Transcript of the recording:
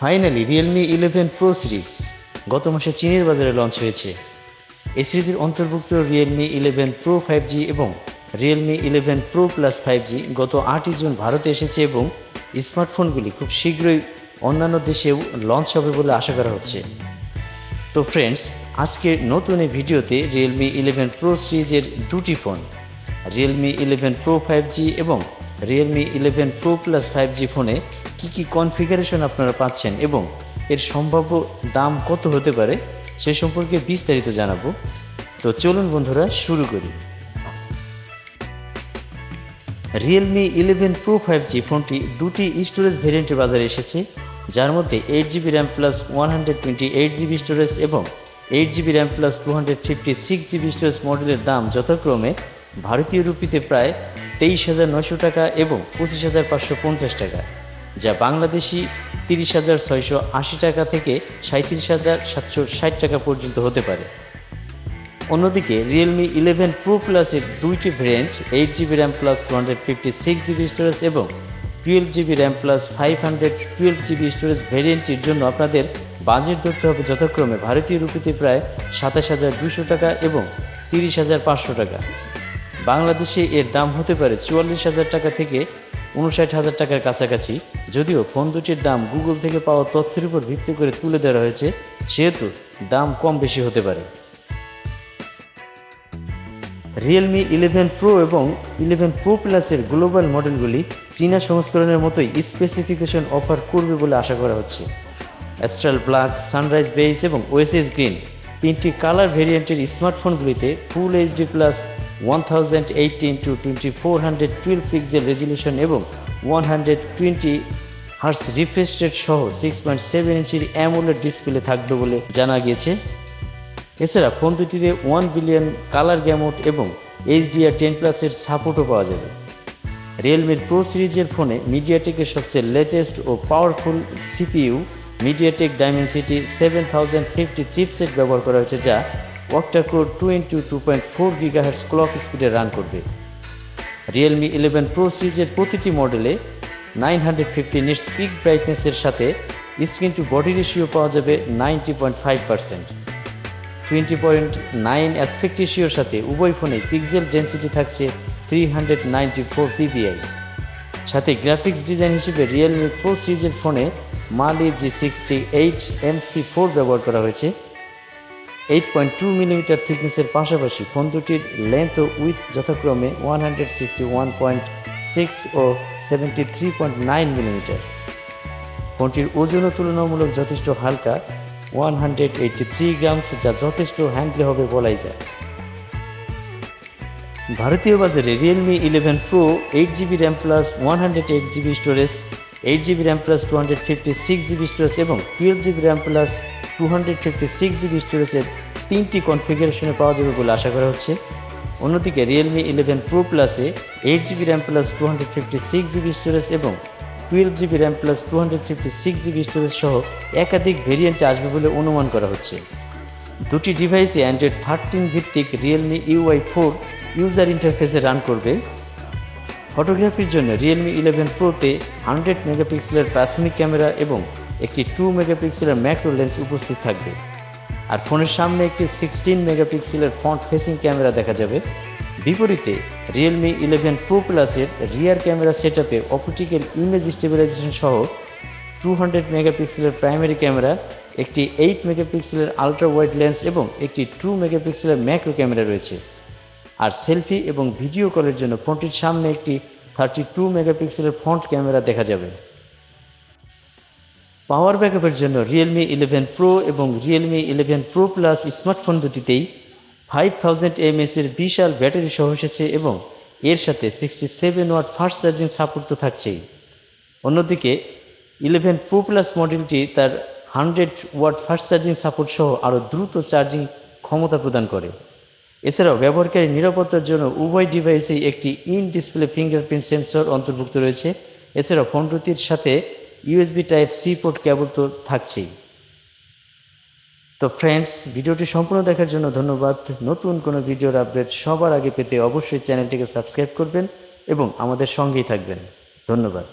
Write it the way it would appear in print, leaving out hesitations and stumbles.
Finally Realme 11 Pro series গত মাসে চীনের বাজারে লঞ্চ হয়েছে। এই সিরিজের অন্তর্ভুক্ত Realme 11 Pro 5G এবং Realme 11 Pro Plus 5G গত 8 জুন ভারতে এসেছে এবং স্মার্টফোনগুলি খুব শীঘ্রই অন্যান্য দেশেও লঞ্চ হবে বলে আশা করা হচ্ছে। তো ফ্রেন্ডস, আজকের নতুন এই ভিডিওতে Realme 11 Pro সিরিজের দুটি ফোন Realme 11 Pro 5G এবং Realme 11 Pro Plus 5G ফোনে কি কনফিগারেশন আপনারা পাচ্ছেন এবং এর সম্ভাব্য দাম কত হতে পারে সে সম্পর্কে বিস্তারিত জানাবো। তো চলুন বন্ধুরা শুরু করি। Realme 11 Pro 5G ফোনটি দুটি স্টোরেজ ভেরিয়েন্টে বাজারে এসেছে, যার মধ্যে 8GB RAM plus 128GB storage এবং 8GB RAM plus 256GB storage মডেলের দাম যথাক্রমে ভারতীয় রুপিতে প্রায় 23,900 টাকা এবং 25,550 টাকা, যা বাংলাদেশি 30,680 টাকা থেকে 37,760 টাকা পর্যন্ত হতে পারে। অন্যদিকে Realme 11 Pro Plus-এর দুইটি variant 8GB RAM plus 256GB storage এবং 12GB RAM plus 512GB storage ভ্যারিয়েন্টটির জন্য আপনাদের বাজেট ধরতে হবে যথাক্রমে ভারতীয় রুপিতে প্রায় 27,200 টাকা এবং 30,500 টাকা। বাংলাদেশে এর দাম হতে পারে 44,000 টাকা থেকে 59,000 টাকার কাছাকাছি। যদিও ফোন দুটির দাম গুগল থেকে পাওয়া তথ্যের উপর ভিত্তি করে তুলে ধরা হয়েছে, সেহেতু দাম কম বেশি হতে পারে। Realme 11 Pro এবং 11 Pro Plus-এর গ্লোবাল মডেলগুলি চীনা সংস্করণের মতোই স্পেসিফিকেশন অফার করবে বলে আশা করা হচ্ছে। অ্যাস্ট্রাল ব্ল্যাক, সানরাইজ বেজ এবং OIS গ্রিন তিনটি কালার ভেরিয়েন্টের স্মার্টফোনগুলিতে full HD plus 1080x2412 pixel resolution এবং 120 হার্টজ রিফ্রেশ রেট সহ 6.7 ইঞ্চির AMOLED ডিসপ্লে থাকবে বলে জানা গিয়েছে। এছাড়া ফোন দুটিতে 1 বিলিয়ন কালার গ্যামোড এবং HDR10+-এর সাপোর্টও পাওয়া যাবে। Realme Pro সিরিজের ফোনে মিডিয়াটেকের সবচেয়ে লেটেস্ট ও powerful CPU MediaTek Dimensity 7050 chipset ব্যবহার করা হয়েছে, যা octa-core 2x2.4 GHz ক্লক স্পিডে রান করবে। Realme 11 Pro সিরিজের প্রতিটি মডেলে 950 নিটস পিক ব্রাইটনেসের সাথে স্ক্রিন টু বডি রেশিও পাওয়া যাবে 90.5%। 20.9 অ্যাসপেক্ট রেশিওর সাথে উভয় ফোনে পিক্সেল ডেনসিটি থাকছে 394 ppi। সাথে গ্রাফিক্স ডিজাইন হিসেবে Realme Pro সিরিজের ফোনে Mali G68 MC4 ব্যবহার করা হয়েছে। 8.2mm থিকনেসের পাশাপাশি ফোন দুটির লেন্থ ও উইথ যথাক্রমে 161.6 ও 73.9mm। ফোনটির ওজনও তুলনামূলক যথেষ্ট হালকা, 183 গ্রামস, যা যথেষ্ট হ্যান্ডলি হবে বলাই যায়। ভারতীয় বাজারে Realme 11 Pro 8GB RAM plus 128GB storage, 8GB RAM plus 256GB storage এবং 12GB RAM প্লাস 256GB স্টোরেজের তিনটি কনফিগারেশনে পাওয়া যাবে বলে আশা করা হচ্ছে। অন্যদিকে Realme 11 Pro Plus-এ 8GB RAM plus 256GB storage এবং 12GB RAM plus 256GB storage সহ একাধিক ভেরিয়েন্টে আসবে বলে অনুমান করা হচ্ছে। দুটি ডিভাইসে Android 13 ভিত্তিক Realme UI 4 ইউজার ইন্টারফেসে রান করবে। ফটোগ্রাফির জন্য Realme 11 Pro-তে 100 মেগাপিক্সেলের প্রাথমিক ক্যামেরা এবং একটি 2 মেগাপিক্সেলের ম্যাক্রো লেন্স উপস্থিত থাকবে। আর ফোনের সামনে একটি 16 মেগাপিক্সেলের ফ্রন্ট ফেসিং ক্যামেরা দেখা যাবে। বিপরীতে Realme 11 Pro Plus-এর রিয়ার ক্যামেরা সেটআপে অপটিক্যাল ইমেজ স্টেবিলাইজেশন সহ 200 মেগাপিক্সেলের প্রাইমারি ক্যামেরা, একটি 8 মেগাপিক্সেলের আলট্রা ওয়াইড লেন্স এবং একটি 2 মেগাপিক্সেলের ম্যাক্রো ক্যামেরা রয়েছে। আর সেলফি এবং ভিডিও কলের জন্য ফোনটির সামনে একটি 32 মেগাপিক্সেলের ফ্রন্ট ক্যামেরা দেখা যাবে। পাওয়ার ব্যাকআপের জন্য Realme 11 Pro এবং Realme 11 Pro Plus স্মার্টফোন দুটিতেই 5000 mAh-এর বিশাল ব্যাটারি সহ এসেছে এবং এর সাথে 67 ওয়াট ফাস্ট চার্জিং সাপোর্ট তো থাকছেই। অন্যদিকে 11 Pro Plus মডেলটি তার 100 ওয়াট ফাস্ট চার্জিং সাপোর্ট সহ আরও দ্রুত চার্জিং ক্ষমতা প্রদান করে। এছাড়াও ব্যবহারকারী নিরাপত্তার জন্য উভয় ডিভাইসেই একটি ইন ডিসপ্লে ফিঙ্গারপ্রিন্ট সেন্সর অন্তর্ভুক্ত রয়েছে। এছাড়াও ফোন দুটির সাথে USB Type-C পোর্ট কেবল তো থাকছেই। তো ফ্রেন্ডস, ভিডিওটি সম্পূর্ণ দেখার জন্য ধন্যবাদ। নতুন কোনো ভিডিওর আপডেট সবার আগে পেতে অবশ্যই চ্যানেলটিকে সাবস্ক্রাইব করবেন এবং আমাদের সঙ্গেই থাকবেন। ধন্যবাদ।